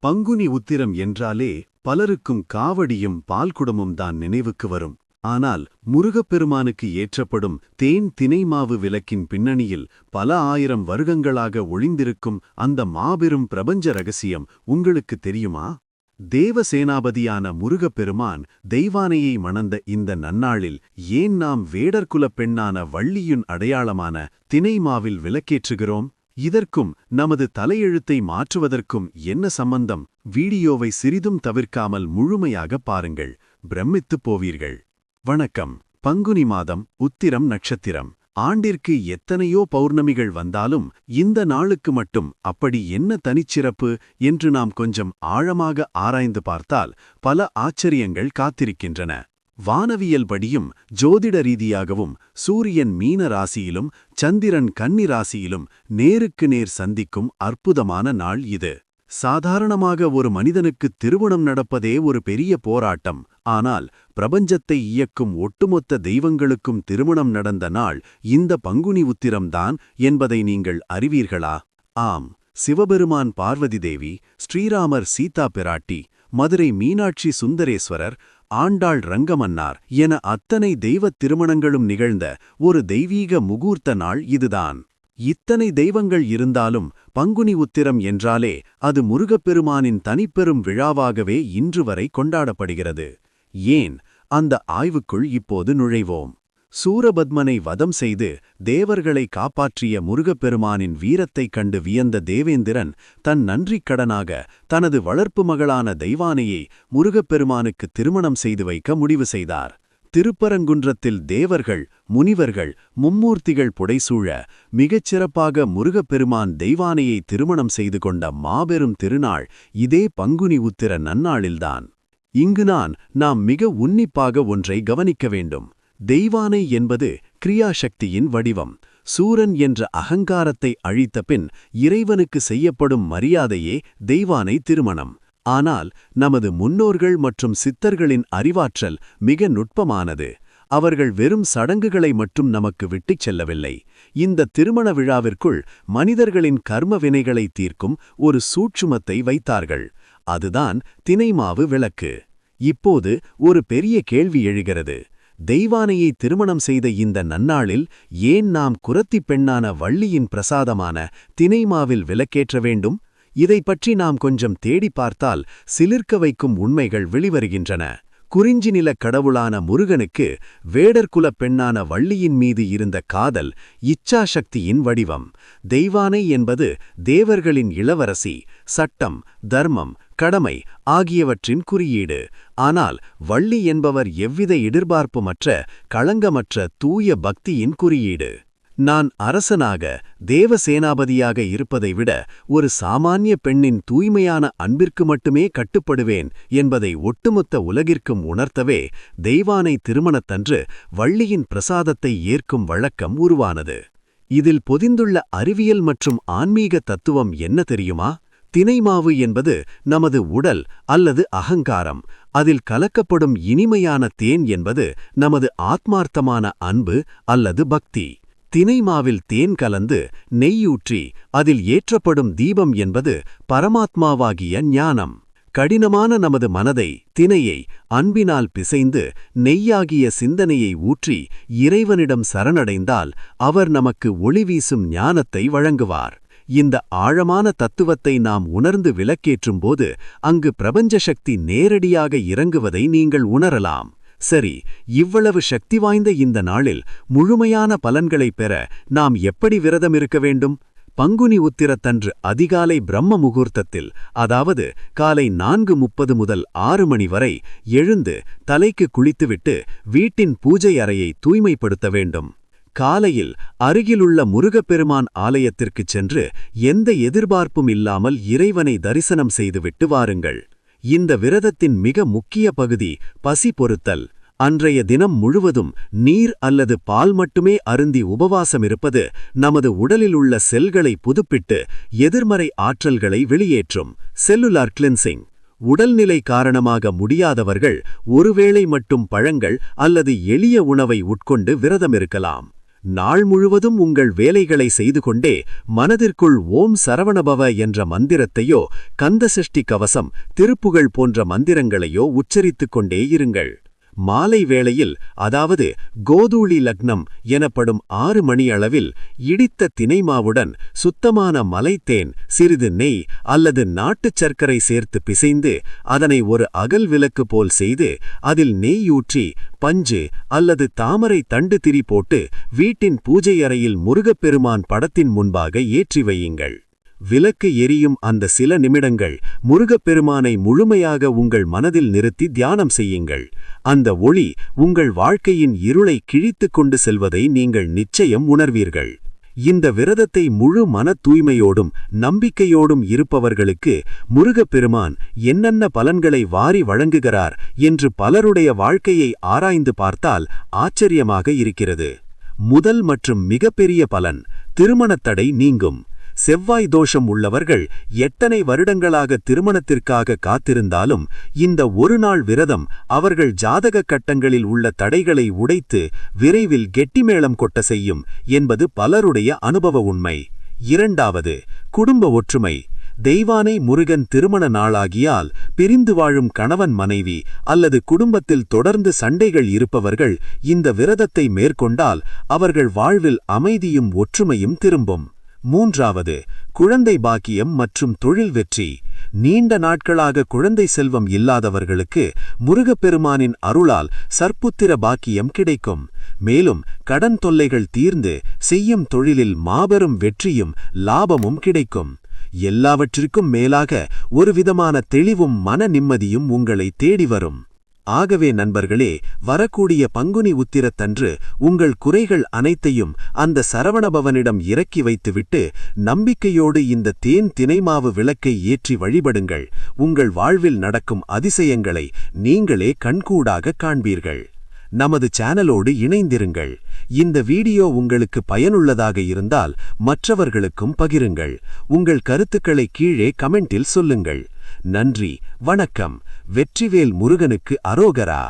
பங்குனி உத்திரம் என்றாலே பலருக்கும் காவடியும் பால்குடமும் தான் நினைவுக்கு வரும். ஆனால் முருகப்பெருமானுக்கு ஏற்றப்படும் தேன் தினைமாவு விளக்கின் பின்னணியில் பல ஆயிரம் வருடங்களாக ஒளிந்திருக்கும் அந்த மாபெரும் பிரபஞ்ச ரகசியம் உங்களுக்கு தெரியுமா? தேவசேனாபதியான முருகப்பெருமான் தெய்வானையை மணந்த இந்த நன்னாளில் ஏன் நாம் வேடர்குலப் பெண்ணான வள்ளியின் அடையாளமான தினைமாவில் விளக்கேற்றுகிறோம்? இதற்கும் நமது தலையெழுத்தை மாற்றுவதற்கும் என்ன சம்பந்தம்? வீடியோவை சிறிதும் தவிர்க்காமல் முழுமையாக பாருங்கள், பிரமித்துப் போவீர்கள். வணக்கம். பங்குனி மாதம், உத்திரம் நட்சத்திரம். ஆண்டிற்கு எத்தனையோ பௌர்ணமிகள் வந்தாலும் இந்த நாளுக்கு மட்டும் அப்படி என்ன தனிச்சிறப்பு என்று நாம் கொஞ்சம் ஆழமாக ஆராய்ந்து பார்த்தால் பல ஆச்சரியங்கள் காத்திருக்கின்றன. வானவியல் படியும் ஜோதிட ரீதியாகவும் சூரியன் மீன ராசியிலும் சந்திரன் கன்னி ராசியிலும் நேருக்கு நேர் சந்திக்கும் அற்புதமான நாள் இது. சாதாரணமாக ஒரு மனிதனுக்கு திருமணம் நடப்பதே ஒரு பெரிய போராட்டம். ஆனால் பிரபஞ்சத்தை இயக்கும் ஒட்டுமொத்த தெய்வங்களுக்கும் திருமணம் நடந்த நாள் இந்த பங்குனி உத்திரம்தான் என்பதை நீங்கள் அறிவீர்களா? ஆம், சிவபெருமான் பார்வதி தேவி, ஸ்ரீராமர் சீதா பிராட்டி, மதுரை மீனாட்சி சுந்தரேஸ்வரர், ஆண்டாள் ரங்கமன்னார் என அத்தனை தெய்வத் திருமணங்களும் நிகழ்ந்த ஒரு தெய்வீக முகூர்த்த நாள் இதுதான். இத்தனை தெய்வங்கள் இருந்தாலும் பங்குனி உத்திரம் என்றாலே அது முருகப்பெருமானின் தனிப்பெரும் விழாவாகவே இன்று வரை கொண்டாடப்படுகிறது. ஏன்? அந்த ஆய்வுக்குள் இப்போது நுழைவோம். சூரபத்மனை வதம் செய்து தேவர்களை காப்பாற்றிய முருகப்பெருமானின் வீரத்தைக் கண்டு வியந்த தேவேந்திரன் தன் நன்றிக்கடனாக தனது வளர்ப்பு மகளான தெய்வானையை முருகப்பெருமானுக்கு திருமணம் செய்து வைக்க முடிவு செய்தார். திருப்பரங்குன்றத்தில் தேவர்கள், முனிவர்கள், மும்மூர்த்திகள் புடைசூழ மிகச்சிறப்பாக முருகப்பெருமான் தெய்வானையை திருமணம் செய்து கொண்ட மாபெரும் திருநாள் இதே பங்குனி உத்திர நன்னாளில்தான். இங்கு நாம் மிக உன்னிப்பாக ஒன்றை கவனிக்க வேண்டும். தெய்வானை என்பது கிரியாசக்தியின் வடிவம். சூரன் என்ற அகங்காரத்தை அழித்த பின் இறைவனுக்கு செய்யப்படும் மரியாதையே தெய்வானை திருமணம். ஆனால் நமது முன்னோர்கள் மற்றும் சித்தர்களின் அறிவாற்றல் மிக நுட்பமானது. அவர்கள் வெறும் சடங்குகளை மட்டும் நமக்கு விட்டுச் செல்லவில்லை. இந்த திருமண விழாவிற்குள் மனிதர்களின் கர்ம வினைகளை தீர்க்கும் ஒரு சூட்சுமத்தை வைத்தார்கள். அதுதான் தினைமாவு விளக்கு. இப்போது ஒரு பெரிய கேள்வி எழுகிறது. தெய்வானையை திருமணம் செய்த இந்த நன்னாளில் ஏன் நாம் குரத்திப் பெண்ணான வள்ளியின் பிரசாதமான தினைமாவில் விளக்கேற்ற வேண்டும்? இதை பற்றி நாம் கொஞ்சம் தேடி பார்த்தால் சிலிர்க்க வைக்கும் உண்மைகள் வெளிவருகின்றன. குறிஞ்சி நிலக் கடவுளான முருகனுக்கு வேடர்குலப் பெண்ணான வள்ளியின் மீது இருந்த காதல் இச்சாசக்தியின் வடிவம். தெய்வானை என்பது தேவர்களின் இளவரசி, சட்டம், தர்மம், கடமை ஆகியவற்றின் குறியீடு. ஆனால் வள்ளி என்பவர் எவ்வித எதிர்பார்ப்புமற்ற, களங்கமற்ற தூய பக்தியின் குறியீடு. நான் அரசனாக, தேவசேனாபதியாக இருப்பதை விட ஒரு சாமானிய பெண்ணின் தூய்மையான அன்பிற்கு மட்டுமே கட்டுப்படுவேன் என்பதை ஒட்டுமொத்த உலகிற்கும் உணர்த்தவே தெய்வானை திருமணத்தன்று வள்ளியின் பிரசாதத்தை ஏற்கும் வழக்கம் உருவானது. இதில் பொதிந்துள்ள அறிவியல் மற்றும் ஆன்மீக தத்துவம் என்ன தெரியுமா? தினைமாவு என்பது நமது உடல் அல்லது அகங்காரம். அதில் கலக்கப்படும் இனிமையான தேன் என்பது நமது ஆத்மார்த்தமான அன்பு அல்லது பக்தி. தினைமாவில் தேன் கலந்து நெய்யூற்றி அதில் ஏற்றப்படும் தீபம் என்பது பரமாத்மாவாகிய ஞானம். கடினமான நமது மனதை, தினையை அன்பினால் பிசைந்து நெய்யாகிய சிந்தனையை ஊற்றி இறைவனிடம் சரணடைந்தால் அவர் நமக்கு ஒளி வீசும் ஞானத்தை வழங்குவார். இந்த ஆழமான தத்துவத்தை நாம் உணர்ந்து விளக்கேற்றும்போது அங்கு பிரபஞ்ச சக்தி நேரடியாக இறங்குவதை நீங்கள் உணரலாம். சரி, இவ்வளவு சக்தி வாய்ந்த இந்த நாளில் முழுமையான பலன்களைப் பெற நாம் எப்படி விரதம் இருக்க வேண்டும்? பங்குனி உத்திரத்தன்று அதிகாலை பிரம்ம முகூர்த்தத்தில், அதாவது காலை 4:30 முதல் 6 மணி வரை எழுந்து தலைக்கு குளித்துவிட்டு வீட்டின் பூஜை அறையை தூய்மைப்படுத்த வேண்டும். காலையில் அருகிலுள்ள முருகப்பெருமான் ஆலயத்திற்குச் சென்று எந்த எதிர்பார்ப்பும் இல்லாமல் இறைவனை தரிசனம் செய்துவிட்டு வாருங்கள். இந்த விரதத்தின் மிக முக்கிய பகுதி பசி பொறுத்தல். அன்றைய தினம் முழுவதும் நீர் அல்லது பால் மட்டுமே அருந்தி உபவாசமிருப்பது நமது உடலில் உள்ள செல்களை புதுப்பிட்டு எதிர்மறை ஆற்றல்களை வெளியேற்றும். Cellular cleansing. உடல்நிலை காரணமாக முடியாதவர்கள் ஒருவேளை மட்டும் பழங்கள் அல்லது எளிய உணவை உட்கொண்டு விரதமிருக்கலாம். நாள் முழுவதும் உங்கள் வேலைகளை செய்து கொண்டே மனதிற்குள் ஓம் சரவணபவ என்ற மந்திரத்தையோ கந்தசஷ்டி கவசம் திருப்புகழ் போன்ற மந்திரங்களையோ உச்சரித்துக் கொண்டே இருங்கள். மாலை வேளையில், அதாவது கோதூளி லக்னம் எனப்படும் 6 மணி அளவில் இடித்த தினைமாவுடன் சுத்தமான மலைத்தேன், சிறிது நெய் அல்லது நாட்டுச் சர்க்கரை சேர்த்து பிசைந்து அதனை ஒரு அகல் விளக்கு போல் செய்து அதில் நெய்யூற்றி பஞ்சு அல்லது தாமரை தண்டு திரி போட்டு வீட்டின் பூஜை அறையில் முருகப்பெருமான் படத்தின் முன்பாக ஏற்றி வையுங்கள். விளக்கு எரியும் அந்த சில நிமிடங்கள் முருகப்பெருமானை முழுமையாக உங்கள் மனதில் நிறுத்தி தியானம் செய்யுங்கள். அந்த ஒளி உங்கள் வாழ்க்கையின் இருளை கிழித்துக் கொண்டு செல்வதை நீங்கள் நிச்சயம் உணர்வீர்கள். இந்த விரதத்தை முழு மன தூய்மையோடும் நம்பிக்கையோடும் இருப்பவர்களுக்கு முருகப்பெருமான் என்னென்ன பலன்களை வாரி வழங்குகிறார் என்று பலருடைய வாழ்க்கையை ஆராய்ந்து பார்த்தால் ஆச்சரியமாக இருக்கிறது. முதல் மற்றும் மிகப்பெரிய பலன், திருமணத் தடை நீங்கும். செவ்வாய் தோஷம் உள்ளவர்கள் எத்தனை வருடங்களாக திருமணத்திற்காக காத்திருந்தாலும் இந்த ஒரு நாள் விரதம் அவர்கள் ஜாதக கட்டங்களில் உள்ள தடைகளை உடைத்து விரைவில் கெட்டிமேளம் கொட்ட செய்யும் என்பது பலருடைய அனுபவ உண்மை. இரண்டாவது, குடும்ப ஒற்றுமை. தெய்வானை முருகன் திருமண நாளாகியால் பிரிந்து வாழும் கணவன் மனைவி அல்லது குடும்பத்தில் தொடர்ந்து சண்டைகள் இருப்பவர்கள் இந்த விரதத்தை மேற்கொண்டால் அவர்கள் வாழ்வில் அமைதியும் ஒற்றுமையும் திரும்பும். மூன்றாவது, குழந்தை பாக்கியம் மற்றும் தொழில் வெற்றி. நீண்ட நாட்களாக குழந்தை செல்வம் இல்லாதவர்களுக்கு முருகப்பெருமானின் அருளால் சற்புத்திர பாக்கியம் கிடைக்கும். மேலும் கடன் தொல்லைகள் தீர்ந்து செய்யும் தொழிலில் மாபெரும் வெற்றியும் லாபமும் கிடைக்கும். எல்லாவற்றிற்கும் மேலாக ஒருவிதமான தெளிவும் மன நிம்மதியும் உங்களை தேடி வரும். ஆகவே நண்பர்களே, வரக்கூடிய பங்குனி உத்திரத்தன்று உங்கள் குறைகள் அனைத்தையும் அந்த சரவணபவனிடம் இறக்கி வைத்துவிட்டு நம்பிக்கையோடு இந்த தேன் தினைமாவு விளக்கை ஏற்றி வழிபடுங்கள். உங்கள் வாழ்வில் நடக்கும் அதிசயங்களை நீங்களே கண்கூடாக காண்பீர்கள். நமது சேனலோடு இணைந்திருங்கள். இந்த வீடியோ உங்களுக்கு பயனுள்ளதாக இருந்தால் மற்றவர்களுக்கும் பகிருங்கள். உங்கள் கருத்துக்களை கீழே கமெண்டில் சொல்லுங்கள். நன்றி, வணக்கம். வெற்றிவேல் முருகனுக்கு அரோகரா.